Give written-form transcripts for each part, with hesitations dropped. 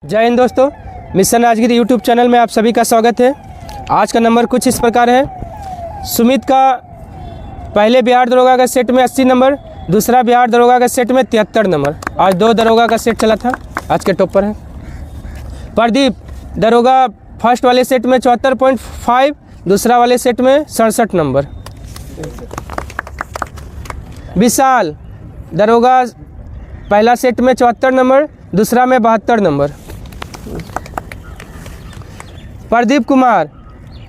जय हिंद दोस्तों, mission Rajgir YouTube channel में आप सभी का स्वागत है। आज का नंबर कुछ इस प्रकार है। सुमित का पहले बिहार दरोगा का सेट में 80 नंबर, दूसरा बिहार दरोगा का सेट में 73 नंबर। आज दो दरोगा का सेट चला था, आज के टॉप पर है। प्रदीप दरोगा फर्स्ट वाले सेट में 74.5, दूसरा वाले सेट में 67 नंबर। विशाल दरोगा पहला सेट में 74 नंबर, दूसरा में 72 नंबर। प्रदीप कुमार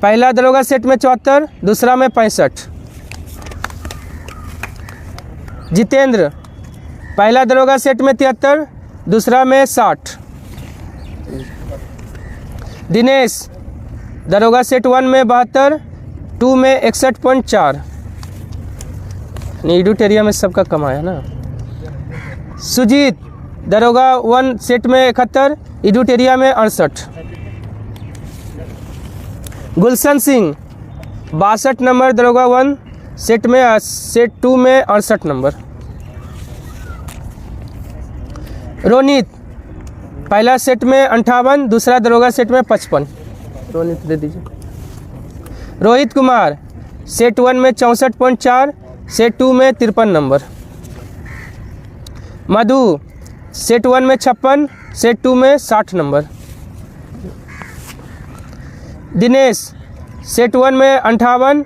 पहला दरोगा सेट में 74, दूसरा में 65। जितेंद्र पहला दरोगा सेट में 73, दूसरा में 60। दिनेश दरोगा सेट 1 में 72, 2 में 61.4। नीडूट एरिया में सबका कमाया ना। सुजीत दरोगा 1 सेट में 71, इडूट एरिया में 68। गुलशन सिंह 62 नंबर दरोगा 1 सेट में, सेट 2 में 68 नंबर। रोनित पहला सेट में 58, दूसरा दरोगा सेट में 55। रोनित दे दीजिए। रोहित कुमार सेट 1 में 64.4, सेट 2 में 53 नंबर। मधु सेट 1 में 56, सेट 2 में 60 नंबर। दिनेश सेट 1 में 58,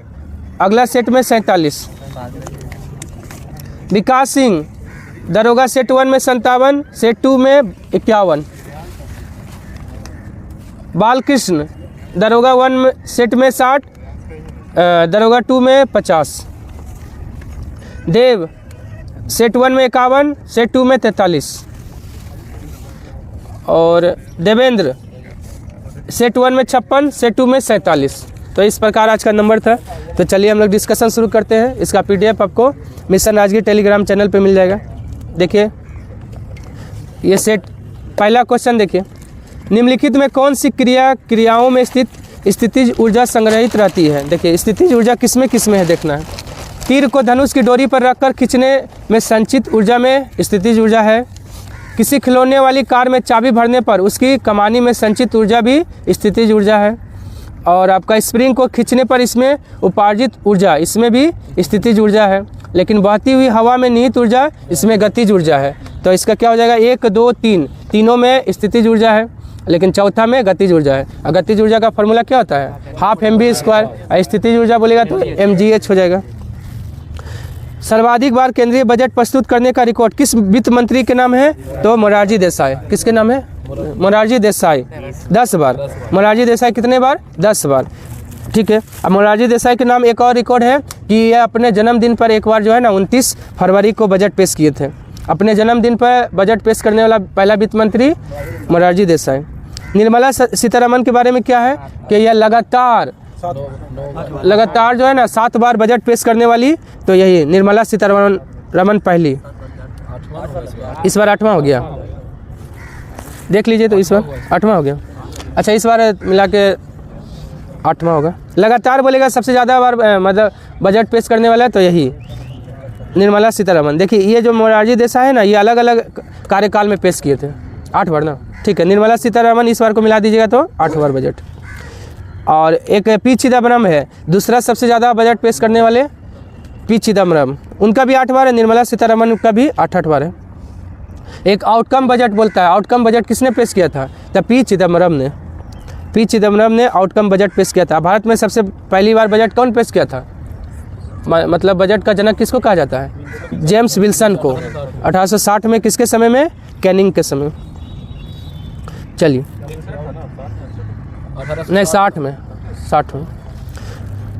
अगला सेट में 47। विकास सिंह दरोगा सेट 1 में 57, सेट 2 में 51। बालकृष्ण दरोगा 1 में सेट में 60, दरोगा 2 में 50। देव सेट 1 में 51, सेट 2 में 43। और देवेंद्र सेट 1 में 56, सेट 2 में 47। तो इस प्रकार आज का नंबर था। तो चलिए हम लोग डिस्कशन शुरू करते हैं। इसका पीडीएफ आपको मिशन राजगिर टेलीग्राम चैनल पे मिल जाएगा। देखिए ये सेट पहला क्वेश्चन देखिए, निम्नलिखित में कौन सी क्रियाओं में स्थित स्थितिज ऊर्जा संग्रहित रहती है। देखिए स्थितिज ऊर्जा किसमें है देखना है। तीर को धनुष की डोरी पर रखकर खींचने में संचित ऊर्जा में स्थितिज ऊर्जा है। किसी खिलौने वाली कार में चाबी भरने पर उसकी कमानी में संचित ऊर्जा भी स्थितिज ऊर्जा है। और आपका स्प्रिंग को खींचने पर इसमें उपार्जित ऊर्जा, इसमें भी स्थितिज ऊर्जा है। लेकिन बहती हुई हवा में निहित ऊर्जा, इसमें गतिज ऊर्जा है। तो इसका क्या हो जाएगा, 1, 2, 3 तीनों में स्थितिज ऊर्जा है, लेकिन चौथा में गतिज ऊर्जा है। और गतिज ऊर्जा का फॉर्मूला क्या होता है, हाफ mv²। स्थितिज ऊर्जा बोलेगा तो mgh हो जाएगा। सर्वाधिक बार केंद्रीय बजट प्रस्तुत करने का रिकॉर्ड किस वित्त मंत्री के नाम है, तो मोरारजी देसाई। किसके नाम है, मोरारजी देसाई 10 बार। मोरारजी देसाई कितने बार, 10 बार। ठीक है। अब मोरारजी देसाई के नाम एक और रिकॉर्ड है कि यह अपने जन्मदिन पर एक बार जो है ना 29 फरवरी को बजट पेश किए थे। अपने जन्मदिन पर बजट पेश करने वाला पहला वित्त मंत्री मोरारजी देसाई। निर्मला सीतारमण के बारे में क्या है कि यह लगातार जो है ना 7 बार बजट पेश करने वाली, तो यही निर्मला सीतारमण पहली। इस बार 8वां हो गया, देख लीजिए। तो इस बार 8वां हो गया। अच्छा, इस बार मिला के 8वां होगा। लगातार बोलेगा सबसे ज़्यादा बार मतलब बजट पेश करने वाला है, तो यही निर्मला सीतारमण। देखिए ये जो मोरारजी देसाई है ना, ये अलग अलग कार्यकाल में पेश किए थे 8 बार ना। ठीक है, निर्मला सीतारमण इस बार को मिला दीजिएगा तो 8 बार बजट। और एक पी चिदम्बरम है, दूसरा सबसे ज़्यादा बजट पेश करने वाले पी चिदम्बरम, उनका भी 8 बार है। निर्मला सीतारमण का भी 8 बार है। एक आउटकम बजट बोलता है, आउटकम बजट किसने पेश किया था, तो पी चिदम्बरम ने आउटकम बजट पेश किया था। भारत में सबसे पहली बार बजट कौन पेश किया था, मतलब बजट का जनक किसको कहा जाता है, जेम्स विल्सन को। 1860 में, किसके समय में, कैनिंग के समय। चलिए नहीं 60 में।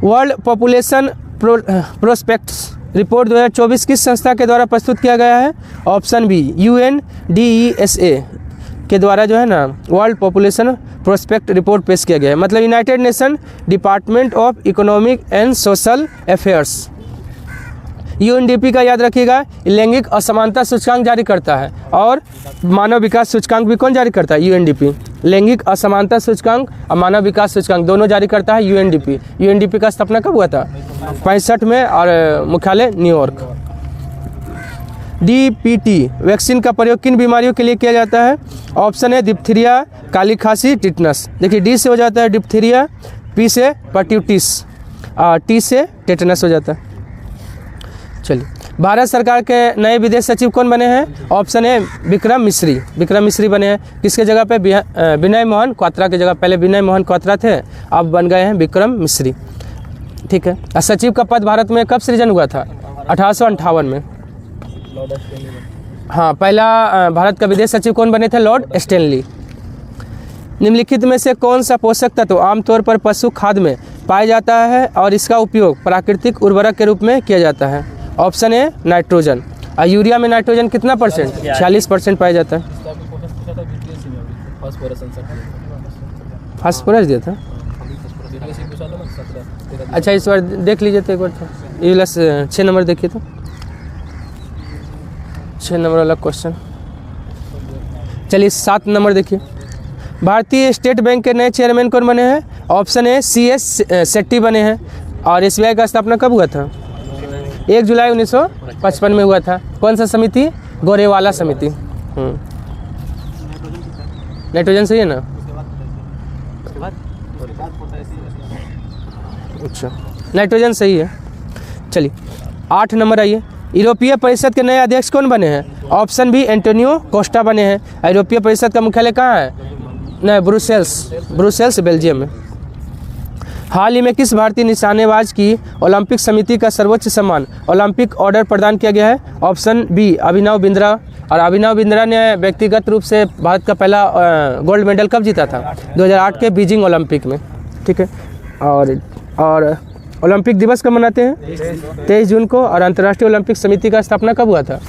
वर्ल्ड पॉपुलेशन प्रोस्पेक्ट्स रिपोर्ट 2024 किस संस्था के द्वारा प्रस्तुत किया गया है, ऑप्शन बी UNDESA के द्वारा जो है ना वर्ल्ड पॉपुलेशन प्रोस्पेक्ट रिपोर्ट पेश किया गया है। मतलब United nation department of economic and social affairs. UNDP का याद रखिएगा, लैंगिक असमानता सूचकांक जारी करता है। और मानव विकास सूचकांक भी कौन जारी करता है, UNDP। लैंगिक असमानता सूचकांक और मानव विकास सूचकांक दोनों जारी करता है UNDP। UNDP का स्थापना कब हुआ था, 65 में, और मुख्यालय न्यूयॉर्क। DPT वैक्सीन का प्रयोग किन बीमारियों के लिए किया जाता है? ऑप्शन है डिप्थीरिया, काली खांसी, टिटनस। देखिए D से हो जाता है डिप्थीरिया, P से पर्ट्यूटिस, T से टेटनस हो जाता है। चलिए, भारत सरकार के नए विदेश सचिव कौन बने हैं? ऑप्शन है विक्रम मिश्री। विक्रम मिश्री बने हैं किसके जगह पे? विनय मोहन क्वात्रा की जगह। पहले विनय मोहन क्वात्रा थे, अब बन गए हैं विक्रम मिश्री। ठीक है। सचिव का पद भारत में कब सृजन हुआ था? 1858 में। हाँ, पहला भारत का विदेश सचिव कौन बने थे? Lord Stanley. निम्नलिखित में से कौन सा पोषक तत्व आमतौर पर पशु खाद्य में पाया जाता है और इसका उपयोग प्राकृतिक उर्वरक के रूप में किया जाता है? ऑप्शन है नाइट्रोजन। और यूरिया में नाइट्रोजन कितना परसेंट? 46% पाया जाता है। फास्फोरस दिया था। अच्छा, इस बार देख लीजिए तो एक बार ये वाला 6 नंबर देखिए तो 6 नंबर वाला क्वेश्चन। चलिए 7 नंबर देखिए। भारतीय स्टेट बैंक के नए चेयरमैन कौन बने हैं? ऑप्शन है CS शेट्टी बने हैं। और SBI का स्थापना कब हुआ था? 1 जुलाई 1955 में हुआ था। कौन सा समिति? गोरेवाला समिति। नाइट्रोजन सही है ना? अच्छा, नाइट्रोजन सही है। चलिए 8 नंबर आइए। यूरोपीय परिषद के नए अध्यक्ष कौन बने हैं? ऑप्शन बी एंटोनियो कोस्टा बने हैं। यूरोपीय परिषद का मुख्यालय कहाँ है? नहीं, ब्रुसेल्स बेल्जियम में। हाल ही में किस भारतीय निशानेबाज की ओलंपिक समिति का सर्वोच्च सम्मान ओलंपिक ऑर्डर प्रदान किया गया है? Option B Abhinav Bindra. और अभिनव बिंद्रा ने व्यक्तिगत रूप से भारत का पहला गोल्ड मेडल कब जीता था? 2008 के बीजिंग ओलंपिक में। ठीक है। और ओलंपिक दिवस कब मनाते हैं? 23 जून को। और अंतर्राष्ट्रीय ओलंपिक समिति का स्थापना कब हुआ था?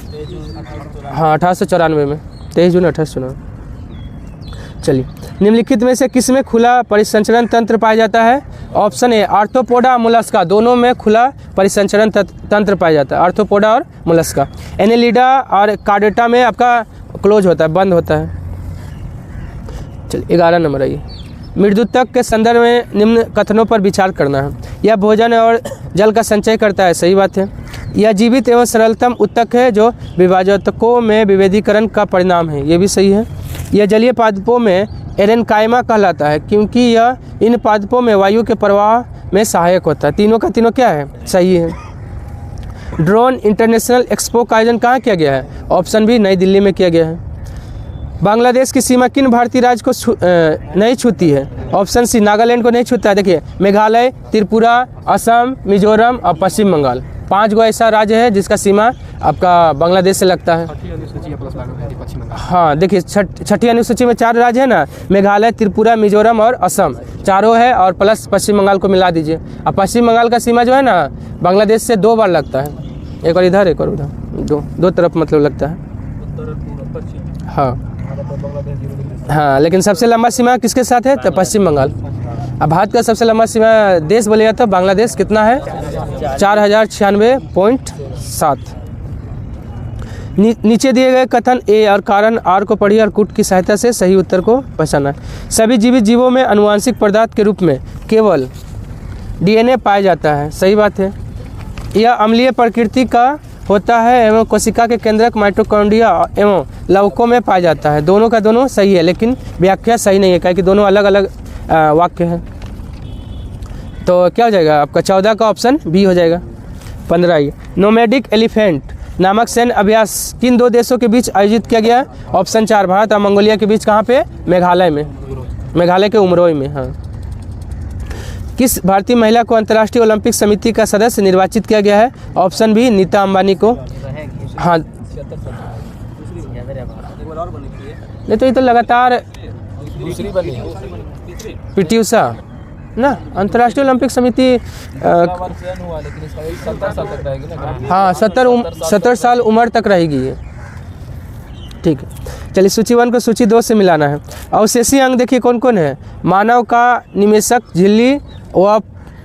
हाँ, 1894 में, 23 जून 1894। चलिए, निम्नलिखित में से किस में खुला परिसंचरण तंत्र पाया जाता है? ऑप्शन ए आर्थ्रोपोडा, मोलस्का, दोनों में खुला परिसंचरण तंत्र पाया जाता है, आर्थ्रोपोडा और मोलस्का। एनेलिडा और कार्डेटा में आपका क्लोज होता है, बंद होता है। चलिए 11 नंबर आइए। मृदुतक के संदर्भ में निम्न कथनों पर विचार करना है। यह भोजन और जल का संचय करता है, सही बात है। यह जीवित एवं सरलतम उत्तक है जो विभाजकों में विभेदीकरण का परिणाम है, ये भी सही है। यह जलीय पादपों में एरेनकाइमा कहलाता है क्योंकि यह इन पादपों में वायु के प्रवाह में सहायक होता है। तीनों का तीनों क्या है? सही है। ड्रोन इंटरनेशनल एक्सपो का आयोजन कहाँ किया गया है? ऑप्शन बी नई दिल्ली में किया गया है। बांग्लादेश की सीमा किन भारतीय राज्य को नहीं छूती है? ऑप्शन सी नागालैंड को नहीं छूता है। देखिए, मेघालय, त्रिपुरा, असम, मिजोरम और पश्चिम बंगाल, 5 गो ऐसा राज्य है जिसका सीमा आपका बांग्लादेश से लगता है। हाँ, देखिए छठी अनुसूची में 4 राज्य है ना, मेघालय, त्रिपुरा, मिजोरम और असम, चारों है। और प्लस पश्चिम बंगाल को मिला दीजिए। अब पश्चिम बंगाल का सीमा जो है ना बांग्लादेश से 2 बार लगता है, एक बार इधर एक और उधर, दो तरफ मतलब लगता है। हाँ, लेकिन सबसे लंबा सीमा किसके साथ है? तो पश्चिम बंगाल। अब भारत का सबसे लंबा सीमा देश बोलेगा तो बांग्लादेश कितना है? 4096.7। नीचे दिए गए कथन ए और कारण आर को पढ़िए और कूट की सहायता से सही उत्तर को पहचाना। सभी जीवित जीवों में आनुवांशिक पदार्थ के रूप में केवल DNA पाया जाता है, सही बात है। यह अम्लीय प्रकृति का होता है एवं कोशिका के केंद्रक माइटोकॉन्ड्रिया एवं लवकों में पाया जाता है। दोनों का दोनों सही है, लेकिन व्याख्या सही नहीं है क्योंकि दोनों अलग अलग वाक्य हैं। तो क्या हो जाएगा आपका? 14 का ऑप्शन बी हो जाएगा। 15 ये नोमैडिक एलिफेंट नामक सैन्य अभ्यास किन 2 देशों के बीच आयोजित किया गया? ऑप्शन 4 भारत और मंगोलिया के बीच। कहाँ पे? मेघालय में, मेघालय के उमरोई में। हाँ। किस भारतीय महिला को अंतर्राष्ट्रीय ओलंपिक समिति का सदस्य निर्वाचित किया गया है? ऑप्शन बी नीता अंबानी को। हाँ, नहीं तो ये तो लगातार दूसरी बनी PT उषा ना, अंतर्राष्ट्रीय ओलंपिक समिति हुआ, लेकिन इसका 70 साल तक रहेगी ना। हाँ, 70 साल उम्र तक रहेगी ये। ठीक है। चलिए सूची 1 को सूची 2 से मिलाना है। अवशेषी अंग देखिए कौन कौन है? मानव का निमेषक झिल्ली व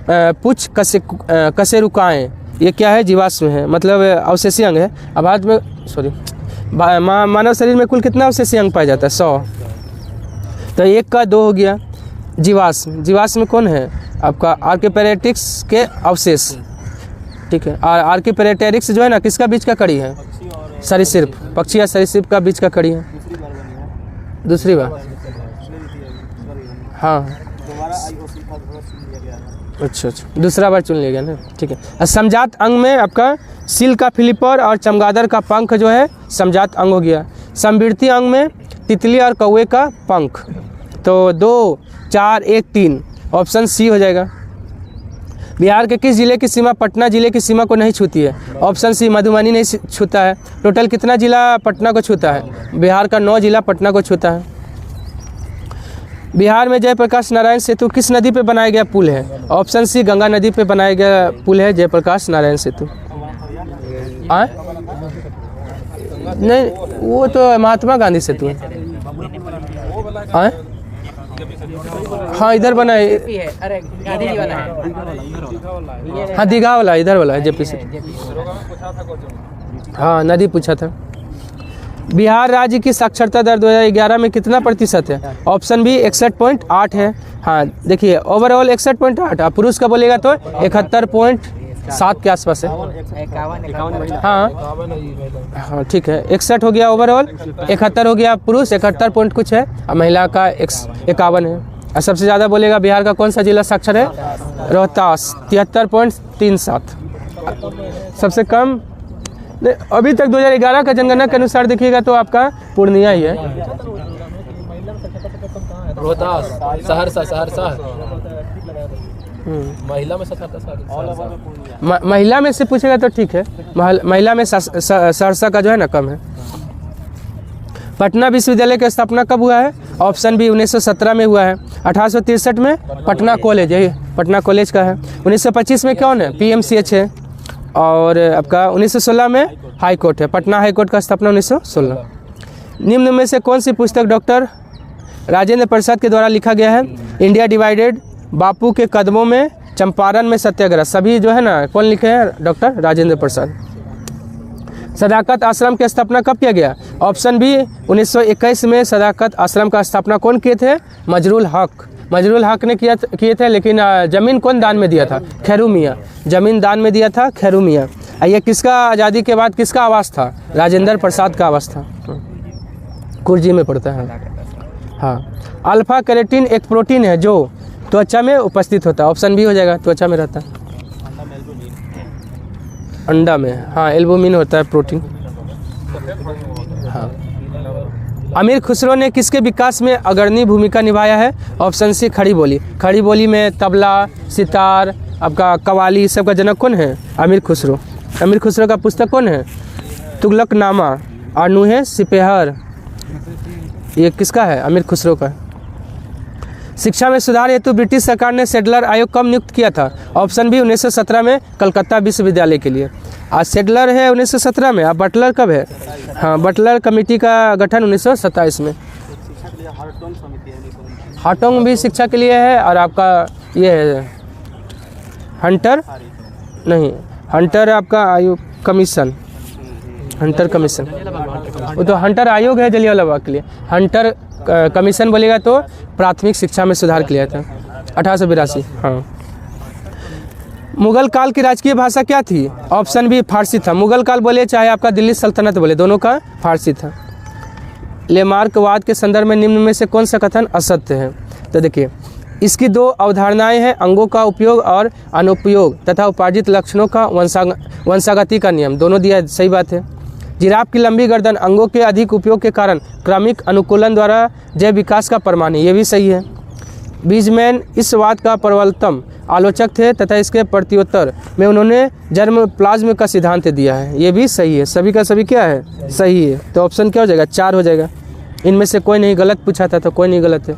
पुच्छ कशेरुकाएँ, ये क्या है? जीवाश्म है, मतलब अवशेषी अंग है। अब भारत में मानव शरीर में कुल कितना अवशेषी अंग पाया जाता है? 100। तो 1 का 2 हो गया। जीवाश्म, जीवाश्म में कौन है आपका? आर्कियोपेरेटिक्स के अवशेष। ठीक है। और आर्कियोपेरेटेरिक्स जो है ना किसका बीच का कड़ी है? सरीसृप, पक्षी या सरीसृप का बीच का कड़ी है। दूसरी बार, हाँ अच्छा, दूसरा बार चुन लिया गया ना, ठीक है। समजात अंग में आपका सील का फिलिपर और चमगादड़ का पंख जो है समजात अंग हो गया। समवृद्धि अंग में तितली और कौवे का पंख। तो 2, 4, 1, 3 ऑप्शन सी हो जाएगा। बिहार के किस जिले की सीमा पटना जिले की सीमा को नहीं छूती है? ऑप्शन सी मधुबनी नहीं छूता है। टोटल कितना जिला पटना को छूता है? बिहार का 9 जिला पटना को छूता है। बिहार में जयप्रकाश नारायण सेतु किस नदी पे बनाया गया पुल है? ऑप्शन सी गंगा नदी पे बनाया गया पुल है जयप्रकाश नारायण सेतु। नहीं, वो तो महात्मा गांधी सेतु है। हाँ इधर बना है, हाँ दीघा वाला इधर वाला है जेपी सेतु। हाँ नदी पूछा था। बिहार राज्य की साक्षरता दर 2011 में कितना प्रतिशत है? ऑप्शन बी 61.8 है। हाँ देखिए ओवरऑल 61.8, आप पुरुष का बोलेगा तो 71.7 के आसपास है। हाँ ठीक है, 61 हो गया ओवरऑल, 71 हो गया पुरुष, 71 पॉइंट कुछ है, और महिला का 51 है। और सबसे ज़्यादा बोलेगा बिहार का कौन सा जिला साक्षर है? रोहतास 73.37। सबसे कम अभी तक 2011 का जनगणना के अनुसार देखिएगा तो आपका पूर्णिया ही है। रोहतास, सहरसा महिला में महिला में से पूछेगा तो ठीक है, महिला में सहरसा का जो है ना कम है। पटना विश्वविद्यालय की स्थापना कब हुआ है? ऑप्शन बी 1917 में हुआ है। 1863 में पटना कॉलेज, यही पटना कॉलेज का है। 1925 में कौन है? PMCH है। और आपका 1916 में हाई कोर्ट है, पटना हाई कोर्ट का स्थापना 1916। निम्न में से कौन सी पुस्तक डॉक्टर राजेंद्र प्रसाद के द्वारा लिखा गया है? इंडिया डिवाइडेड, बापू के कदमों में, चंपारण में सत्याग्रह, सभी जो है ना कौन लिखे हैं? डॉक्टर राजेंद्र प्रसाद। सदाकत आश्रम की स्थापना कब किया गया? ऑप्शन बी 1921 में सदाकत आश्रम का स्थापना कौन किए थे? मजरुल हक। मजरुल हक ने किए थे, लेकिन ज़मीन कौन दान में दिया था? खैरू मियाँ। ज़मीन दान में दिया था खैरू मियाँ। ये किसका आज़ादी के बाद किसका आवास था? राजेंद्र प्रसाद का आवास था। कुर्जी में पड़ता है। हाँ, अल्फा कैरोटीन एक प्रोटीन है जो त्वचा में उपस्थित होता है। ऑप्शन बी हो जाएगा, त्वचा में रहता है। अंडा में, हाँ एल्बुमिन होता है प्रोटीन। हाँ, अमीर खुसरो ने किसके विकास में अग्रणी भूमिका निभाया है? ऑप्शन सी खड़ी बोली। खड़ी बोली में तबला, सितार, आपका कवाली, सबका जनक कौन है? अमीर खुसरो। अमीर खुसरो का पुस्तक कौन है? तुगलकनामा और नूहे सिपहर, ये किसका है? अमीर खुसरो का। शिक्षा में सुधार हेतु ब्रिटिश सरकार ने सेडलर आयोग कब नियुक्त किया था? ऑप्शन बी 1917 में कलकत्ता विश्वविद्यालय के लिए। आज सेडलर है 1917 में, अब बटलर कब है? हाँ, बटलर कमेटी का गठन 1927 में। हार्टोंग भी शिक्षा के लिए है, और आपका ये है हंटर, नहीं हंटर आपका आयोग कमीशन, हंटर कमीशन, वो तो हंटर आयोग है जलियांवाला बाग के लिए। हंटर कमीशन बोलेगा तो प्राथमिक शिक्षा में सुधार किया था 1882। हाँ, मुगल काल की राजकीय भाषा क्या थी? ऑप्शन बी फारसी था। मुगल काल बोले चाहे आपका दिल्ली सल्तनत बोले, दोनों का फारसी था। लेमार्कवाद के संदर्भ में निम्न में से कौन सा कथन असत्य है? तो देखिए, इसकी 2 अवधारणाएं हैं, अंगों का उपयोग और अनुपयोग तथा उपार्जित लक्षणों का वंशागति का नियम, दोनों दिया है, सही बात है। जिराफ की लंबी गर्दन अंगों के अधिक उपयोग के कारण क्रमिक अनुकूलन द्वारा जैव विकास का प्रमाण है, ये भी सही है। बीजमैन इस वाद का प्रबलतम आलोचक थे तथा इसके प्रत्युत्तर में उन्होंने जर्म प्लाज्म का सिद्धांत दिया है, ये भी सही है। सभी का सभी क्या है? सही है। तो ऑप्शन क्या हो जाएगा? 4 हो जाएगा। इनमें से कोई नहीं गलत पूछा था, तो कोई नहीं गलत है।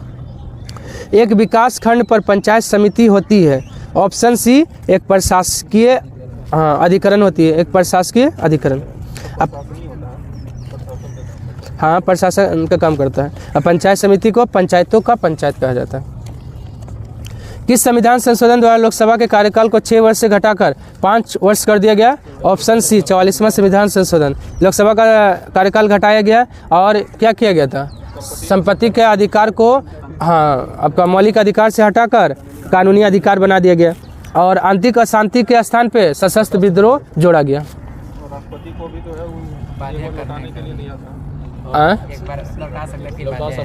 एक विकास खंड पर पंचायत समिति होती है। ऑप्शन सी एक प्रशासकीय अधिकरण होती है, एक प्रशासकीय अधिकरण। अब हाँ, प्रशासन का काम करता है। अब पंचायत समिति को पंचायतों का पंचायत कहा जाता है। किस संविधान संशोधन द्वारा लोकसभा के कार्यकाल को 6 वर्ष से घटाकर 5 वर्ष कर दिया गया? ऑप्शन सी 44वां संविधान संशोधन। लोकसभा का कार्यकाल घटाया गया और क्या किया गया था? संपत्ति के अधिकार को आपका मौलिक अधिकार से हटाकर कानूनी अधिकार बना दिया गया, और आंतरिक अशांति के स्थान पे सशस्त्र विद्रोह जोड़ा गया।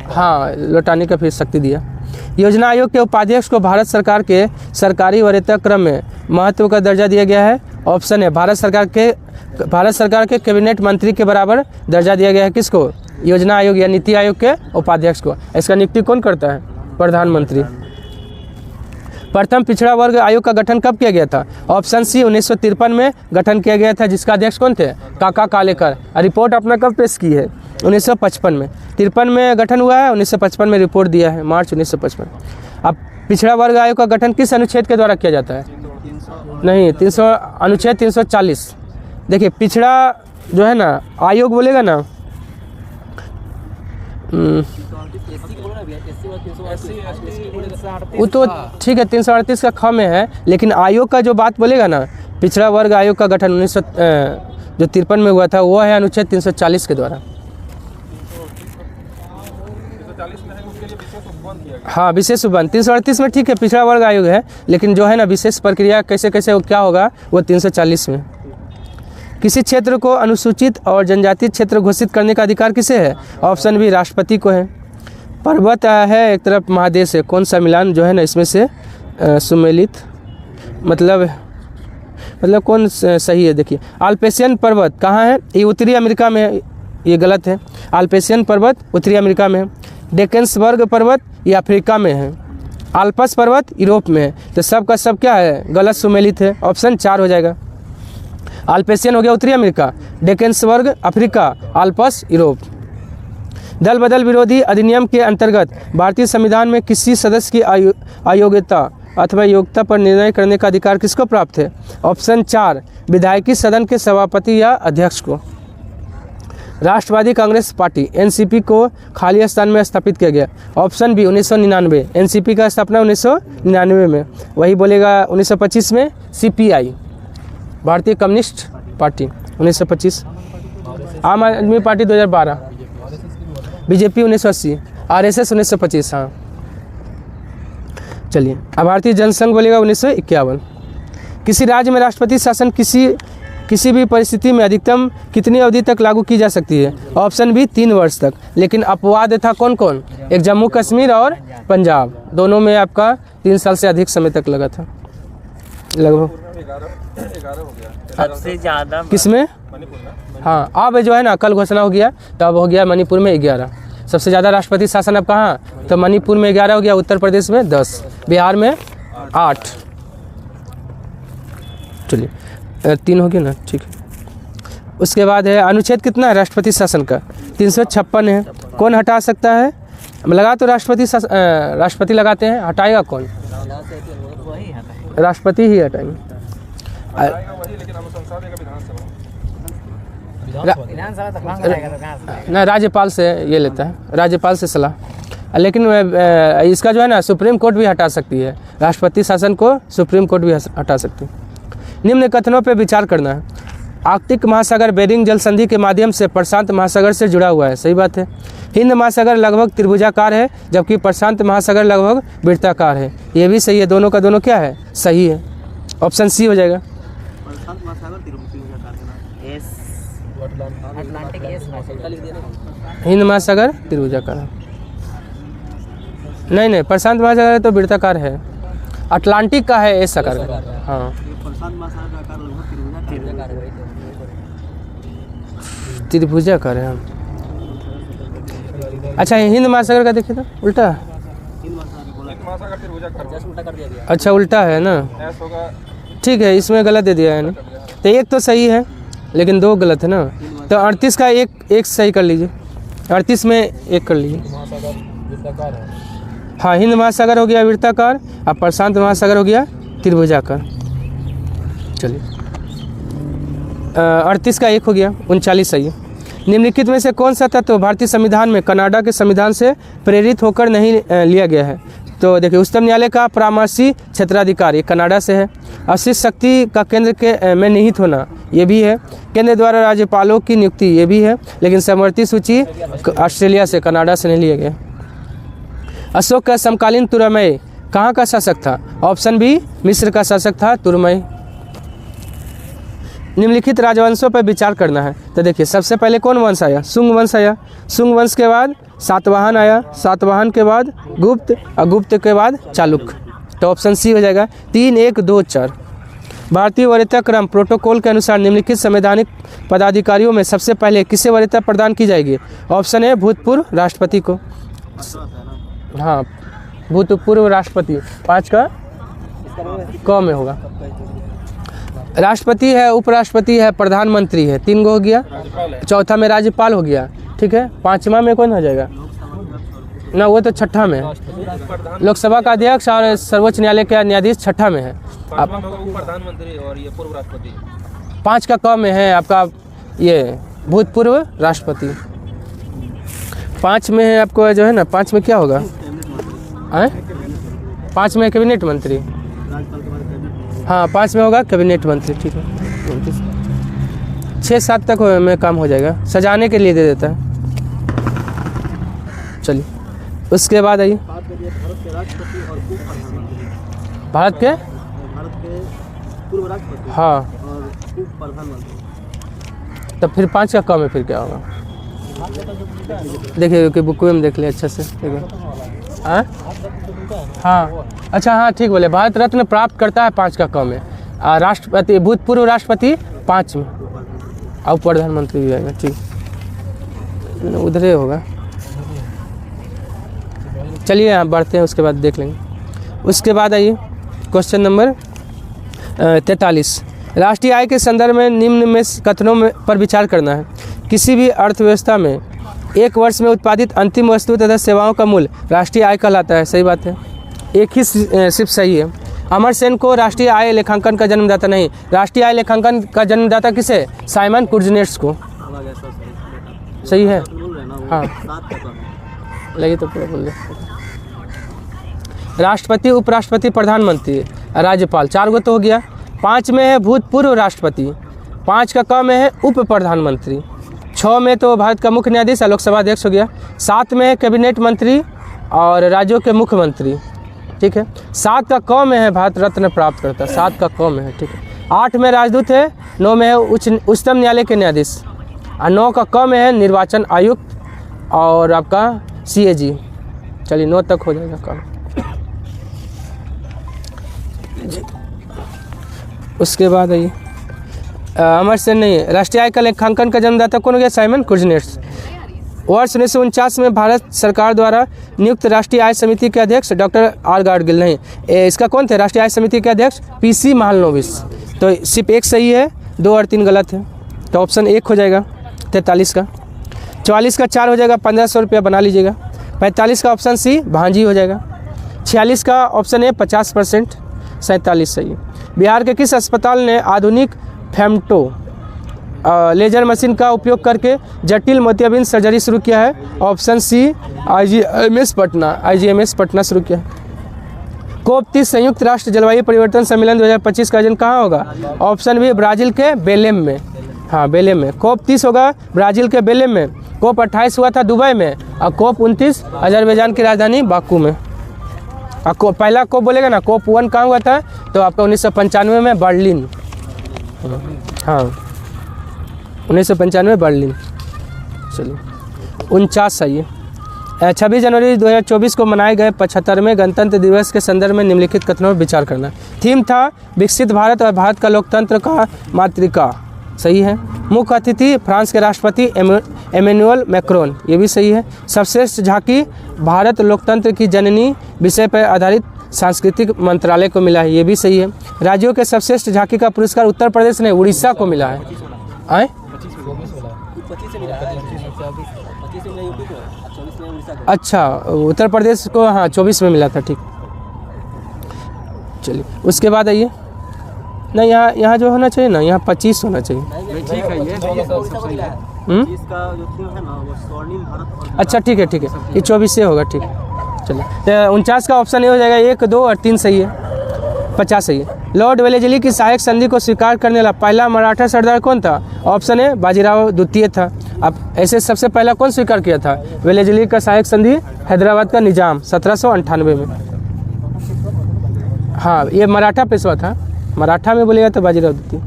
हाँ, लौटाने का फिर शक्ति दिया। योजना आयोग के उपाध्यक्ष को भारत सरकार के सरकारी वरीयता क्रम में महत्व का दर्जा दिया गया है। ऑप्शन है भारत सरकार के कैबिनेट मंत्री के बराबर दर्जा दिया गया है। किसको? योजना आयोग या नीति आयोग के उपाध्यक्ष को। इसका नियुक्ति कौन करता है? प्रधानमंत्री। प्रथम पिछड़ा वर्ग आयोग का गठन कब किया गया था? ऑप्शन सी 1953 में गठन किया गया था, जिसका अध्यक्ष कौन थे? काका कालेकर। रिपोर्ट अपना कब पेश की है? 1955 में। 53 में गठन हुआ है, 1955 में रिपोर्ट दिया है, मार्च 1955। अब पिछड़ा वर्ग आयोग का गठन किस अनुच्छेद के द्वारा किया जाता है? नहीं, अनुच्छेद 340। देखिए, पिछड़ा जो है ना आयोग बोलेगा ना, वो तो ठीक है 338 का ख में है, लेकिन आयोग का जो बात बोलेगा ना, पिछड़ा वर्ग आयोग का गठन 1953 में हुआ था, वो है अनुच्छेद 340 के द्वारा। हाँ, विशेष उपबंध 338 में ठीक है, पिछड़ा वर्ग आयोग है, लेकिन जो है ना विशेष प्रक्रिया कैसे कैसे वो क्या होगा, वो 340 में। किसी क्षेत्र को अनुसूचित और जनजातीय क्षेत्र घोषित करने का अधिकार किसे है? ऑप्शन बी राष्ट्रपति को है। पर्वत है, एक तरफ महादेश है, कौन सा मिलान जो है ना इसमें से सुमेलित, मतलब कौन सही है? देखिए, आल्पेशियन पर्वत कहाँ है? ये उत्तरी अमेरिका में है, ये गलत है। आल्पेशियन पर्वत उत्तरी अमेरिका में है। डेकेंसबर्ग पर्वत ये अफ्रीका में है। आल्पस पर्वत यूरोप में है। तो सब का सब क्या है? गलत सुमेलित है। ऑप्शन 4 हो जाएगा। आल्पेशियन हो गया उत्तरी अमेरिका, डेकेंसबर्ग अफ्रीका, आल्पस यूरोप। दल बदल विरोधी अधिनियम के अंतर्गत भारतीय संविधान में किसी सदस्य की अयोग्यता अथवा योग्यता पर निर्णय करने का अधिकार किसको प्राप्त है? ऑप्शन 4 विधायकी सदन के सभापति या अध्यक्ष को। राष्ट्रवादी कांग्रेस पार्टी एनसीपी को खाली स्थान में स्थापित किया गया। Option B 1999। एनसीपी का स्थापना 1999 में, वही बोलेगा 1925 में सीपीआई भारतीय कम्युनिस्ट पार्टी 1925, आम आदमी पार्टी 2012, बीजेपी 1980, आरएसएस 1925। हाँ, चलिए, अब भारतीय जनसंघ बोलेगा 1951। किसी राज्य में राष्ट्रपति शासन किसी भी परिस्थिति में अधिकतम कितनी अवधि तक लागू की जा सकती है? ऑप्शन बी 3 वर्ष तक, लेकिन अपवाद था कौन कौन? एक जम्मू कश्मीर और पंजाब, दोनों में आपका 3 साल से अधिक समय तक लगा था लगभग। सबसे ज़्यादा किसमें? हाँ, अब जो है ना कल घोषणा हो गया, तो अब हो गया मणिपुर में 11। सबसे ज़्यादा राष्ट्रपति शासन अब कहाँ? तो मणिपुर में 11 हो गया, उत्तर प्रदेश में 10, बिहार में 8। चलिए, 3 हो गया ना, ठीक है। उसके बाद है अनुच्छेद कितना है राष्ट्रपति शासन का? 356 है। कौन हटा सकता है? लगा तो राष्ट्रपति लगाते हैं, हटाएगा कौन? राष्ट्रपति ही हटाएंगे। ना, राज्यपाल से ये लेता है, राज्यपाल से सलाह। लेकिन इसका जो है ना सुप्रीम कोर्ट भी हटा सकती है, राष्ट्रपति शासन को सुप्रीम कोर्ट भी हटा सकती है। निम्न कथनों पर विचार करना है। आर्कटिक महासागर बेरिंग जल संधि के माध्यम से प्रशांत महासागर से जुड़ा हुआ है, सही बात है। हिंद महासागर लगभग त्रिभुजाकार है, जबकि प्रशांत महासागर लगभग वृत्ताकार है, ये भी सही है। दोनों का दोनों क्या है? सही है। ऑप्शन सी हो जाएगा। हिंद महासागर त्रिभुजाकार है। नहीं, प्रशांत महासागर है तो वृत्ताकार है। अटलांटिक का है एस आकार का। हाँ, त्रिभुजाकार है। अच्छा, हिंद महासागर का देखिए तो उल्टा। अच्छा, उल्टा है ना, ठीक है, इसमें गलत दे दिया है ना। तो एक तो सही है, लेकिन 2 गलत है ना। तो 38 का एक सही कर लीजिए, 38 में 1 कर लीजिए। हाँ, हिंद महासागर हो गया वृत्ताकार, और प्रशांत महासागर हो गया त्रिभुजाकार। चलिए, 38 का 1 हो गया, 39 सही है। निम्नलिखित में से कौन सा तत्व भारतीय संविधान में कनाडा के संविधान से प्रेरित होकर नहीं लिया गया है? तो देखिए, उच्चतम न्यायालय का परामर्शी क्षेत्राधिकार ये कनाडा से है। अशिष्ट शक्ति का केंद्र के में निहित होना ये भी है। केंद्र द्वारा राज्यपालों की नियुक्ति ये भी है, लेकिन समवर्ती सूची ऑस्ट्रेलिया से, कनाडा से नहीं लिया गया। अशोक का समकालीन तुरमय कहाँ का शासक था? ऑप्शन बी मिस्र का शासक था तुरमय। निम्नलिखित राजवंशों पर विचार करना है। तो देखिए सबसे पहले कौन वंश आया? शुंग वंश आया। शुंग वंश के बाद सातवाहन आया, सातवाहन के बाद गुप्त और गुप्त के बाद चालुक्य। तो ऑप्शन सी हो जाएगा 3, 1, 2, 4। भारतीय वरीयता क्रम प्रोटोकॉल के अनुसार निम्नलिखित संवैधानिक पदाधिकारियों में सबसे पहले किसे वरीयता प्रदान की जाएगी? ऑप्शन ए भूतपूर्व राष्ट्रपति को। हाँ, भूतपूर्व राष्ट्रपति 5 का क में होगा। राष्ट्रपति है, उपराष्ट्रपति है, प्रधानमंत्री है, 3 गो हो गया। चौथा में राज्यपाल हो गया, ठीक है। 5वां में कौन हो जाएगा? ना, वो तो 6ठा में है। लोकसभा का अध्यक्ष और सर्वोच्च न्यायालय के न्यायाधीश 6ठा में है। अब प्रधानमंत्री और ये पूर्व राष्ट्रपति 5 का क में है आपका ये भूतपूर्व राष्ट्रपति। 5 में है आपको जो है ना, 5 में क्या होगा? 5 में कैबिनेट मंत्री। हाँ, 5 में होगा कैबिनेट मंत्री, ठीक है। 6-7 तक में काम हो जाएगा, सजाने के लिए दे देता है। चलिए उसके बाद आइए भारत के पूर्व राष्ट्रपति हाँ, और उप प्रधानमंत्री। तो फिर 5 का कम है, फिर क्या होगा? देखिए कि बुक में देख ले अच्छे से, ठीक है। हाँ, अच्छा, हाँ ठीक बोले। भारत रत्न प्राप्त करता है 5 का कम है। राष्ट्रपति, भूतपूर्व राष्ट्रपति 5 में, और प्रधानमंत्री भी आएगा, ठीक उधर ही होगा। चलिए यहाँ बढ़ते हैं, उसके बाद देख लेंगे। उसके बाद आइए क्वेश्चन नंबर 43। राष्ट्रीय आय के संदर्भ में निम्न में कथनों में पर विचार करना है। किसी भी अर्थव्यवस्था में एक वर्ष में उत्पादित अंतिम वस्तु तथा सेवाओं का मूल्य राष्ट्रीय आय कहलाता है। सही बात है, एक ही सिर्फ सही है। अमर सेन को राष्ट्रीय आय लेखांकन का जन्मदाता नहीं, राष्ट्रीय आय लेखांकन का जन्मदाता किसे? साइमन कुर्जनेट्स को। सही है, हाँ लगे तो पूरा बोल दे। राष्ट्रपति, उपराष्ट्रपति, प्रधानमंत्री, राज्यपाल 4 गो तो हो गया। 5 में है भूतपूर्व राष्ट्रपति, 5 का क में है उप प्रधानमंत्री, 6 में तो भारत का मुख्य न्यायाधीश लोकसभा अध्यक्ष हो गया, 7 में है कैबिनेट मंत्री और राज्यों के मुख्यमंत्री, ठीक है। 7 का क में है भारत रत्न प्राप्त करता, 7 का क में है, ठीक है। 8 में राजदूत है, 9 में है उच्चतम न्यायालय के न्यायाधीश, और 9 का क में है निर्वाचन आयुक्त और आपका CAG। चलिए 9 तक हो जाएगा काम। उसके बाद आइए अमर सेन नहीं, राष्ट्रीय आय का लेखांकन का जन्मदाता कौन हो गया? साइमन कुर्जनेट्स। वर्ष 1949 में भारत सरकार द्वारा नियुक्त राष्ट्रीय आय समिति के अध्यक्ष डॉक्टर R. गाडगिल नहीं, इसका कौन थे राष्ट्रीय आय समिति के अध्यक्ष? PC महालनोबिस। तो सिर्फ एक सही है, 2 और 3 गलत है, तो ऑप्शन 1 हो जाएगा 43 का। 44 का 4 हो जाएगा, 1500 रुपया बना लीजिएगा। 45 का ऑप्शन C भांजी हो जाएगा। 46 का ऑप्शन A 50%, 47 सही है। बिहार के किस अस्पताल ने आधुनिक फेमटो लेजर मशीन का उपयोग करके जटिल मोतियाबिंद सर्जरी शुरू किया है? ऑप्शन C IGMS पटना शुरू किया है। COP30 संयुक्त राष्ट्र जलवायु परिवर्तन सम्मेलन 2025 का आयोजन कहाँ होगा? ऑप्शन B ब्राज़ील के बेलेम में, हाँ बेलेम में। COP30 होगा ब्राज़ील के बेलेम में। COP28 हुआ था दुबई में, और COP29 अजरबैजान की राजधानी बाकू में। पहला COP बोलेगा ना, COP1 कहाँ हुआ था? तो आपका 1995 में बर्लिन, हाँ 1995 बर्लिन। चलिए 49 सही है। 26 जनवरी 2024 को मनाए गए 75वें गणतंत्र दिवस के संदर्भ में निम्नलिखित कथनों पर विचार करना। थीम था विकसित भारत और भारत का लोकतंत्र का मातृका, सही है। मुख्य अतिथि फ्रांस के राष्ट्रपति एमेनुअल मैक्रोन, ये भी सही है। सर्वश्रेष्ठ झांकी भारत लोकतंत्र की जननी विषय पर आधारित सांस्कृतिक मंत्रालय को मिला है, ये भी सही है। राज्यों के सर्वश्रेष्ठ झांकी का पुरस्कार उत्तर प्रदेश ने उड़ीसा को मिला है। आए 25 अच्छा, उत्तर प्रदेश को हाँ 24 में मिला था, ठीक। चलिए उसके बाद आइए, नहीं यहाँ जो होना चाहिए ना, यहाँ 25 होना चाहिए। ठीक है, ये इसका जो थीम है ना वो स्वर्णिम भारत और अच्छा ठीक है, ये 24 से होगा, ठीक है। चलिए तो 49 का ऑप्शन ये हो जाएगा, 1, 2 और 3 सही है, 50 सही है। लॉर्ड वेलेजली की सहायक संधि को स्वीकार करने वाला पहला मराठा सरदार कौन था? ऑप्शन ए बाजीराव द्वितीय था। अब ऐसे सबसे पहला कौन स्वीकार किया था वेलेजली का सहायक संधि? हैदराबाद का निजाम 1798 में। हाँ ये मराठा पेशवा था, मराठा में बोलेगा तो बाजीराव द्वितीय।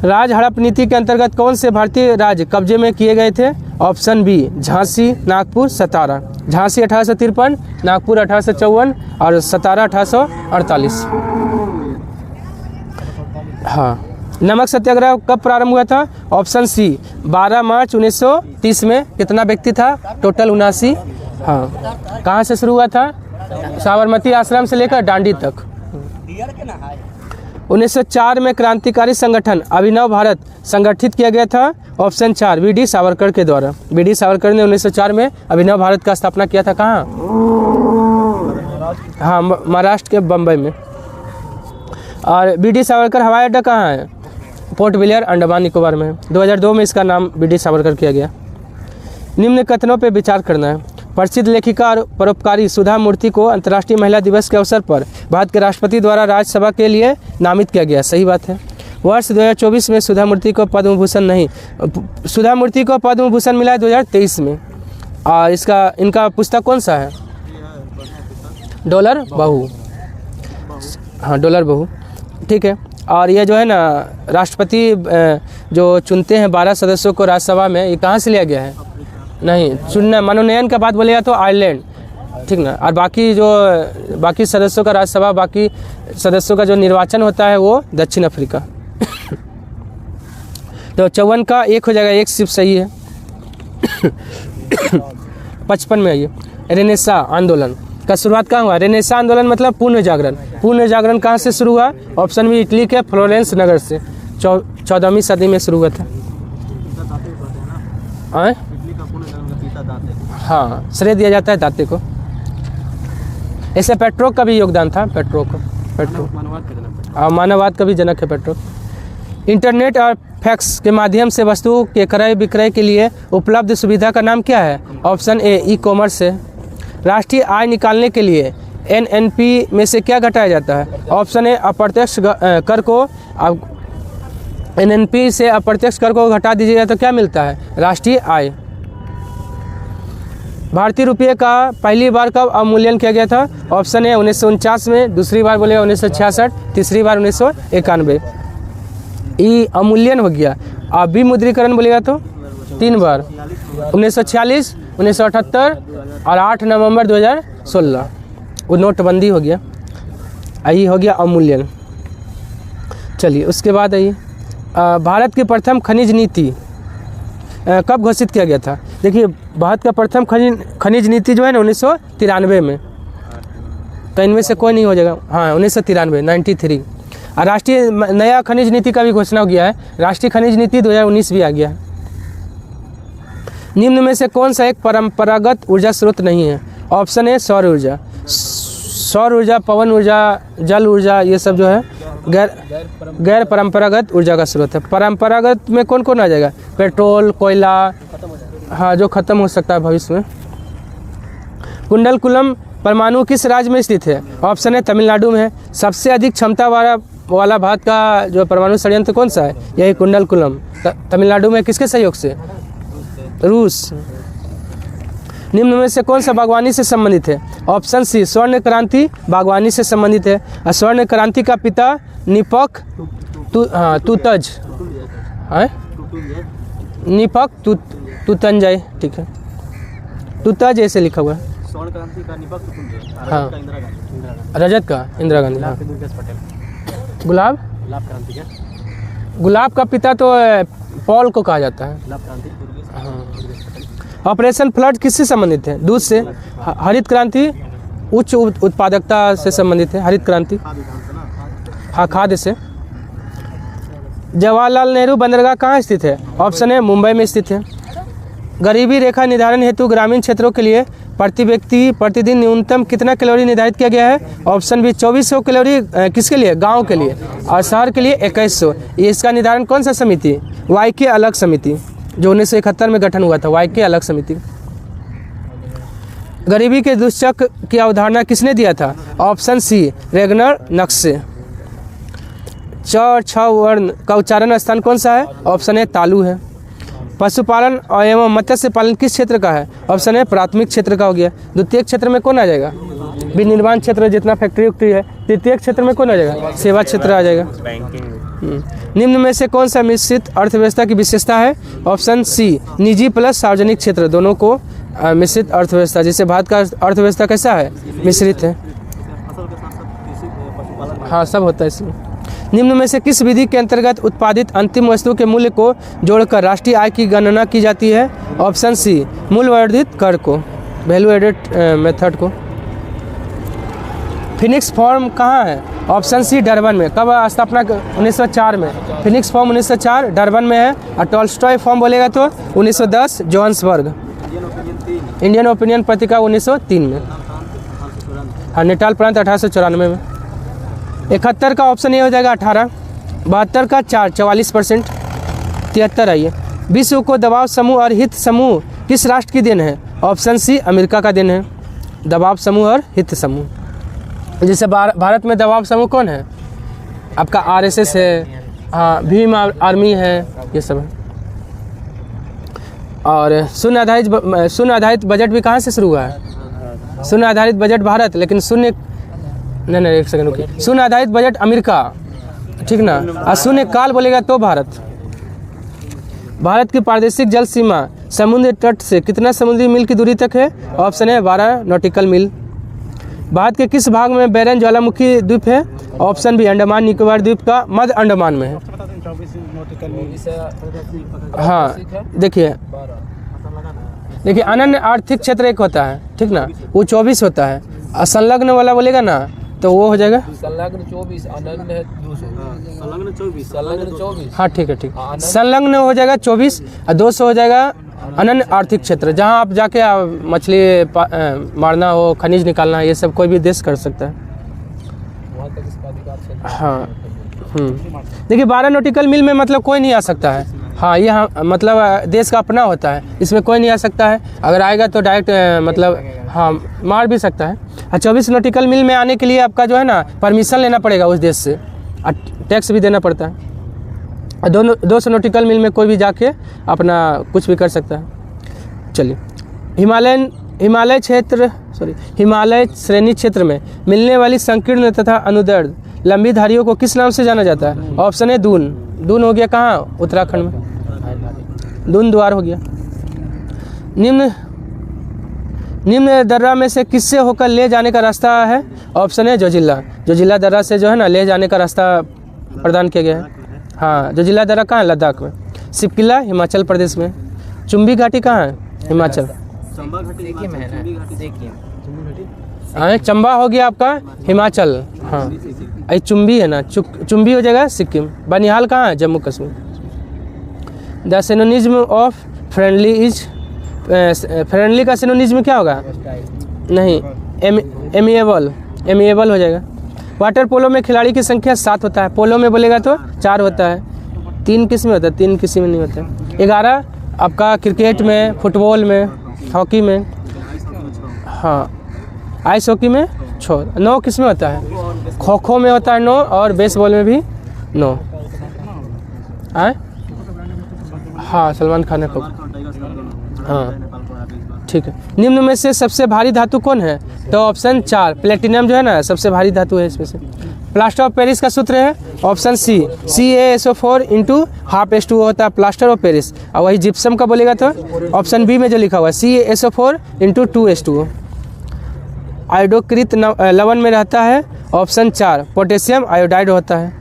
राज हड़प नीति के अंतर्गत कौन से भारतीय राज्य कब्जे में किए गए थे? ऑप्शन बी झांसी, नागपुर, सतारा। झांसी 1853, नागपुर 1854 और सतारा 1848। हाँ, नमक सत्याग्रह कब प्रारंभ हुआ था? ऑप्शन सी 12 मार्च 1930 में। कितना व्यक्ति था? टोटल 79। हाँ, कहाँ से शुरू हुआ था? साबरमती आश्रम से लेकर डांडी तक। 1904 में क्रांतिकारी संगठन अभिनव भारत संगठित किया गया था। Option 4 VD. सावरकर के द्वारा। वी.डी. सावरकर ने 1904 में अभिनव भारत का स्थापना किया था। कहाँ? हाँ, महाराष्ट्र के बम्बई में। और वी.डी. सावरकर हवाई अड्डा कहाँ है? पोर्ट ब्लेयर, अंडमान निकोबार में। 2002 में इसका नाम वी.डी. सावरकर किया गया। निम्न कथनों पर विचार करना है। प्रसिद्ध लेखिका और परोपकारी सुधा मूर्ति को अंतर्राष्ट्रीय महिला दिवस के अवसर पर भारत के राष्ट्रपति द्वारा राज्यसभा के लिए नामित किया गया। सही बात है। वर्ष 2024 में सुधा मूर्ति को पद्म भूषण मिला है 2023 में। और इनका पुस्तक कौन सा है? डॉलर बहू। हाँ, डॉलर बहू, ठीक है। और ये जो है ना, राष्ट्रपति जो चुनते हैं 12 सदस्यों को राज्यसभा में, ये कहाँ से लिया गया है? नहीं, चुनना मनोनयन का बात बोलेगा तो आयरलैंड, ठीक ना। और बाकी सदस्यों का राज्यसभा, बाकी सदस्यों का जो निर्वाचन होता है वो दक्षिण अफ्रीका। तो 54 का 1 हो जाएगा, 1 सिर्फ सही है। 55 में आइए। रेनेसा आंदोलन का शुरुआत कहाँ हुआ? रेनेसा आंदोलन मतलब पूर्ण जागरण। पूर्ण जागरण कहाँ से शुरू हुआ? ऑप्शन बी इटली के फ्लोरेंस नगर से 14वीं सदी में शुरू हुआ था। हाँ, श्रेय दिया जाता है दाते को। ऐसे पेट्रोक का भी योगदान था। पेट्रोक मानववाद का भी जनक है पेट्रोक। इंटरनेट और फैक्स के माध्यम से वस्तुओं के क्रय विक्रय के लिए उपलब्ध सुविधा का नाम क्या है? ऑप्शन ए ई कॉमर्स है। राष्ट्रीय आय निकालने के लिए एनएनपी में से क्या घटाया जाता है? ऑप्शन ए अप्रत्यक्ष कर को। एनएनपी से अप्रत्यक्ष कर को घटा दीजिएगा तो क्या मिलता है? राष्ट्रीय आय। भारतीय रुपये का पहली बार कब अवमूल्यन किया गया था? ऑप्शन ए 1949 में, दूसरी बार बोलेगा 1966, तीसरी बार 1991। ई अवमूल्यन हो गया। अब विमुद्रीकरण बोलेगा तो 3 बार, 1946, 1978 और 8 नवंबर 2016। वो नोटबंदी हो गया। यही हो गया अवमूल्यन। चलिए उसके बाद आइए, भारत की प्रथम खनिज नीति कब घोषित किया गया था? देखिए, भारत का प्रथम खनिज नीति जो है ना 1993 में। तो इनमें से कोई नहीं हो जाएगा। हाँ, 1993, 93। और राष्ट्रीय नया खनिज नीति का भी घोषणा हो गया है। राष्ट्रीय खनिज नीति 2019 भी आ गया है। निम्न में से कौन सा एक परंपरागत ऊर्जा स्रोत नहीं है? ऑप्शन ए सौर ऊर्जा। सौर ऊर्जा, पवन ऊर्जा, जल ऊर्जा, ये सब जो है गैर परंपरागत ऊर्जा का स्रोत है। परंपरागत में कौन कौन आ जाएगा? पेट्रोल, कोयला, हाँ, जो खत्म हो सकता है भविष्य में। कुंडलकुलम परमाणु किस राज्य में स्थित है? ऑप्शन है तमिलनाडु में है। सबसे अधिक क्षमता वाला भारत का जो परमाणु संयंत्र कौन सा है? यही कुंडलकुलम, तमिलनाडु में। किसके सहयोग से? रूस। निम्न में से कौन सा बागवानी से संबंधित है? ऑप्शन सी स्वर्ण क्रांति बागवानी से संबंधित है। और स्वर्ण क्रांति का पिता निपक तुतज है। निपक तुतंजय, ठीक है, तुतज ऐसे लिखा हुआ है। स्वर्ण क्रांति का निपक तुतंजय। हाँ, रजत का इंदिरा गांधी। हाँ। गुलाब क्रांति क्या? गुलाब का पिता तो पॉल को कहा जाता है। हाँ। ऑपरेशन फ्लड किससे संबंधित है? दूध से। हरित क्रांति उच्च उत्पादकता से संबंधित है। हरित क्रांति, हाँ, खाद्य से। जवाहरलाल नेहरू बंदरगाह कहाँ स्थित है? ऑप्शन है मुंबई में स्थित है। गरीबी रेखा निर्धारण हेतु ग्रामीण क्षेत्रों के लिए प्रति व्यक्ति प्रतिदिन न्यूनतम कितना कैलोरी निर्धारित किया गया है? Option B 2400 calorie. किसके लिए? गांव के लिए। और शहर के लिए 2100। इसका निर्धारण कौन सा समिति? वाईके अलग समिति, जो 1971 में गठन हुआ था। वाईके अलग समिति। गरीबी के दुष्चक्र की अवधारणा किसने दिया था? ऑप्शन सी रेगनर नक्शे। च और छ वर्ण का उच्चारण स्थान कौन सा है? ऑप्शन ए तालु है। पशुपालन एवं मत्स्य पालन किस क्षेत्र का है? ऑप्शन है प्राथमिक क्षेत्र का हो गया। द्वितीय क्षेत्र में कौन आ जाएगा? विनिर्माण क्षेत्र, जितना फैक्ट्री उक्ट्री है। तृतीय क्षेत्र में कौन आ जाएगा? सेवा क्षेत्र आ जाएगा। निम्न में से कौन सा मिश्रित अर्थव्यवस्था की विशेषता है? ऑप्शन सी निजी प्लस सार्वजनिक क्षेत्र दोनों को मिश्रित अर्थव्यवस्था। जैसे भारत का अर्थव्यवस्था कैसा है? मिश्रित है। फसल के साथ साथ कृषि पशुपालन हाँ, सब होता है इसमें। निम्न में से किस विधि के अंतर्गत उत्पादित अंतिम वस्तु के मूल्य को जोड़कर राष्ट्रीय आय की गणना की जाती है? ऑप्शन सी मूल्यवर्धित कर को, वैल्यू एडेड मेथड को। फिनिक्स फॉर्म कहाँ है? ऑप्शन सी डरबन में। कब स्थापना? 1904 में। फिनिक्स फॉर्म 1904 डरबन में है। और टॉल्स्टॉय फॉर्म बोलेगा तो 1910 जोहान्सबर्ग। इंडियन ओपिनियन पत्रिका 1903 में। हाँ, नेटाल प्रांत 1894 में। 71 का ऑप्शन ये हो जाएगा 18। 72 का 4 44%। 73 आइए। विश्व को दबाव समूह और हित समूह किस राष्ट्र की देन है? ऑप्शन सी अमेरिका का देन है। दबाव समूह और हित समूह। जैसे भारत में दबाव समूह कौन है? आपका आरएसएस है, हाँ, भीम आर्मी है, ये सब है। और शून्य आधारित बजट भी कहाँ से शुरू हुआ है? शून्य आधारित बजट भारत, लेकिन शून्य नहीं एक सेकंड रुकिए। शून्य आधारित बजट अमेरिका, ठीक ना। और शून्य काल बोलेगा तो भारत। भारत की प्रादेशिक जल सीमा समुद्र तट से कितना समुद्री मील की दूरी तक है? ऑप्शन है 12 नॉटिकल मील। भारत के किस भाग में बैरन ज्वालामुखी द्वीप है? ऑप्शन बी अंडमान निकोबार द्वीप का मध्य अंडमान में है। हाँ, देखिए अनन्य आर्थिक क्षेत्र एक होता है, ठीक ना, वो 24 होता है। और संलग्न वाला बोलेगा ना तो वो हो जाएगा संलग्न 24, अनन्य है 200। संलग्न 24। संलग्न 24। हाँ, ठीक है, ठीक। संलग्न हो जाएगा 24 और 200 हो जाएगा अनन्य आर्थिक क्षेत्र, जहाँ आप जाके मछली मारना हो, खनिज निकालना, ये सब कोई भी देश कर सकता है। वहाँ तक इसका अधिकार क्षेत्र। हाँ, देखिए 12 नॉटिकल मील में मतलब कोई नहीं आ सकता है। हाँ, ये मतलब देश का अपना होता है, इसमें कोई नहीं आ सकता है। अगर आएगा तो डायरेक्ट मतलब हाँ मार भी सकता है। और 24 नॉटिकल मील में आने के लिए आपका जो है ना परमिशन लेना पड़ेगा उस देश से, और टैक्स भी देना पड़ता है। और 200 नॉटिकल मील में कोई भी जाके अपना कुछ भी कर सकता है। चलिए, हिमालय श्रेणी क्षेत्र में मिलने वाली संकीर्ण तथा अनुदैर्घ्य लंबी धारियों को किस नाम से जाना जाता है? ऑप्शन है दून। दून हो गया कहाँ? उत्तराखंड में। दून द्वार हो गया। निम्न दर्रा में से किससे होकर ले जाने का रास्ता है? ऑप्शन है जोजिला दर्रा से जो है ना ले जाने का रास्ता प्रदान किया गया है। हाँ, जोजिला दर्रा कहाँ है? लद्दाख में। सिपकिला हिमाचल प्रदेश में। चुम्बी घाटी कहाँ है? हिमाचल। चंबा घाटी हाँ, चंबा हो गया आपका हिमाचल। हाँ, आई चुम्बी है ना, चुम्बी हो जाएगा सिक्किम। बनिहाल कहाँ है? Jammu Kashmir. The synonyms of friendly is, friendly का सिनोनिज्म क्या होगा? नहीं, एमिएबल हो जाएगा। वाटर पोलो में खिलाड़ी की संख्या 7 होता है। पोलो में बोलेगा तो 4 होता है। 3 किस में होता है? 3 किसी में नहीं होता है। 11 आपका क्रिकेट में, फुटबॉल में, हॉकी में, हाँ, आइस हॉकी में 6। 9 किस में होता है? खो खो में होता है 9, और बेसबॉल में भी 9। हाँ, सलमान खान है। हाँ, ठीक है। निम्न में से सबसे भारी धातु कौन है? तो ऑप्शन 4 प्लेटिनम जो है ना सबसे भारी धातु है इसमें से। प्लास्टर ऑफ पेरिस का सूत्र है ऑप्शन सी CaSO4 × ½ होता है प्लास्टर ऑफ पेरिस। और वही जिप्सम का बोलेगा तो ऑप्शन बी में जो लिखा हुआ है CaSO4 × 2H2O। आयोडोकृत लवण में रहता है ऑप्शन 4 पोटेशियम आयोडाइड होता है।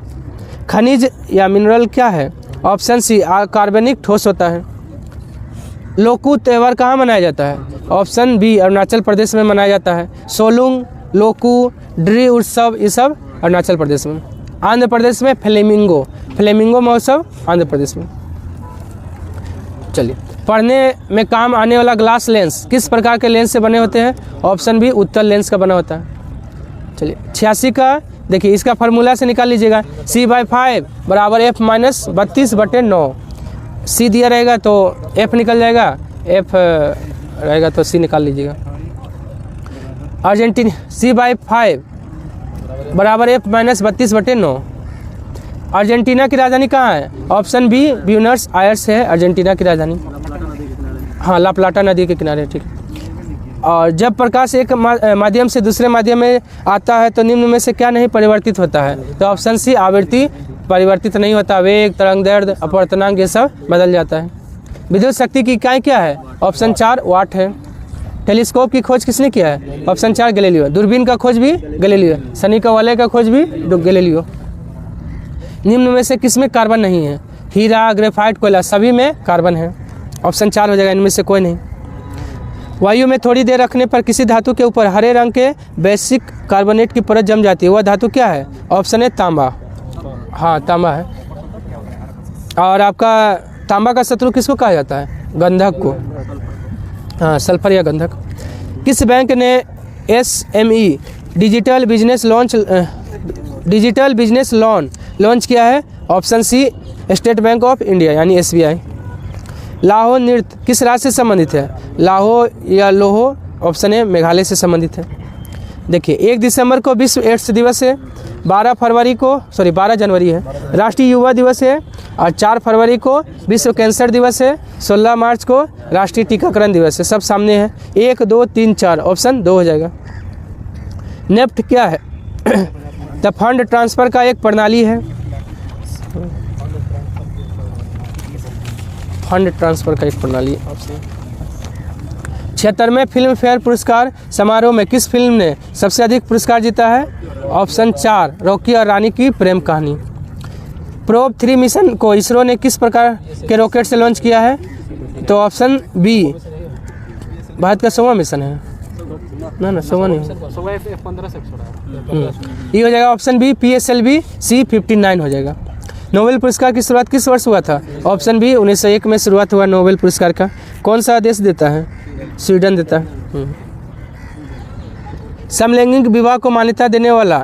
खनिज या मिनरल क्या है? ऑप्शन सी कार्बनिक ठोस होता है। लोकू त्यौहार कहाँ मनाया जाता है? ऑप्शन बी अरुणाचल प्रदेश में मनाया जाता है। सोलुंग, लोकू, ड्री उत्सव ये सब अरुणाचल प्रदेश में। आंध्र प्रदेश में फ्लेमिंगो महोत्सव आंध्र प्रदेश में। चलिए, पढ़ने में काम आने वाला ग्लास लेंस किस प्रकार के लेंस से बने होते हैं? ऑप्शन बी उत्तल लेंस का बना होता है। चलिए, 86 का देखिए, इसका फार्मूला से निकाल लीजिएगा। C/5 बराबर F - 32/9। C दिया रहेगा तो F निकल जाएगा, F रहेगा तो C निकाल लीजिएगा। अर्जेंटीना C/5 बराबर F - 32/9। अर्जेंटीना की राजधानी कहाँ है? ऑप्शन बी ब्यूनस आयर्स है अर्जेंटीना की राजधानी। हाँ, ला प्लाटा नदी के किनारे, ठीक है। और जब प्रकाश एक माध्यम से दूसरे माध्यम में आता है तो निम्न में से क्या नहीं परिवर्तित होता है? तो ऑप्शन सी आवृत्ति परिवर्तित नहीं होता, वेग, तरंग दैर्ध्य, अपवर्तनांक ये सब बदल जाता है। विद्युत शक्ति की इकाई क्या है? ऑप्शन 4 वाट है। टेलीस्कोप की खोज किसने किया है? Option 4 Galileo. दूरबीन का खोज भी गैलीलियो। शनि का वलय का खोज भी गैलीलियो। निम्न में से किसमें कार्बन नहीं है? हीरा, ग्रेफाइट, कोयला, सभी में कार्बन है। ऑप्शन 4 हो जाएगा, इनमें से कोई नहीं। वायु में थोड़ी देर रखने पर किसी धातु के ऊपर हरे रंग के बेसिक कार्बोनेट की परत जम जाती है, वह धातु क्या है? ऑप्शन है तांबा। हाँ, तांबा है। और आपका तांबा का शत्रु किसको कहा जाता है? गंधक को। हाँ, सल्फर या गंधक। किस बैंक ने SME digital business loan launch किया है? Option C State Bank of India यानी SBI। लाहो नृत्य किस राज्य से संबंधित है? लाहो या लोहो, ऑप्शन है मेघालय से संबंधित है। देखिए, 1 दिसंबर को विश्व एड्स दिवस है, 12 जनवरी है राष्ट्रीय युवा दिवस है, और 4 फरवरी को विश्व कैंसर दिवस है, 16 मार्च को राष्ट्रीय टीकाकरण दिवस है। सब सामने है। 1, 2, 3, 4, ऑप्शन 2 हो जाएगा। नेफ्ट क्या है? द फंड ट्रांसफ़र का एक प्रणाली है। फंड ट्रांसफ़र का एक प्रणाली। 76वें फिल्म फेयर पुरस्कार समारोह में किस फिल्म ने सबसे अधिक पुरस्कार जीता है? ऑप्शन 4 रॉकी और रानी की प्रेम कहानी। प्रोब 3 मिशन को इसरो ने किस प्रकार के रॉकेट से लॉन्च किया है? तो ऑप्शन बी भारत का 100वां मिशन है ना 100वां नहीं, ये हो जाएगा ऑप्शन बी PSLV C-59 हो जाएगा। नोबेल पुरस्कार की शुरुआत किस वर्ष हुआ था? ऑप्शन बी 1901 में शुरुआत हुआ नोबेल पुरस्कार का। कौन सा देश देता है? स्वीडन देता है। समलैंगिक विवाह को मान्यता देने वाला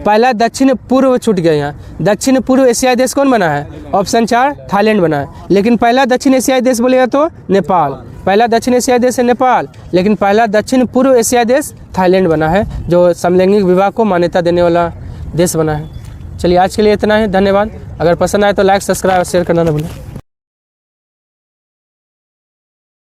पहला दक्षिण पूर्व, छूट गया यहाँ, दक्षिण पूर्व एशियाई देश कौन बना है? ऑप्शन 4 थाईलैंड बना है। लेकिन पहला दक्षिण एशियाई देश बोलेगा तो नेपाल। पहला दक्षिण एशियाई देश है नेपाल, लेकिन पहला दक्षिण पूर्व एशियाई देश थाईलैंड बना है, जो समलैंगिक विवाह को मान्यता देने वाला देश बना है। चलिए, आज के लिए इतना है। धन्यवाद। अगर पसंद आए तो लाइक, सब्सक्राइब और शेयर करना न भूलें।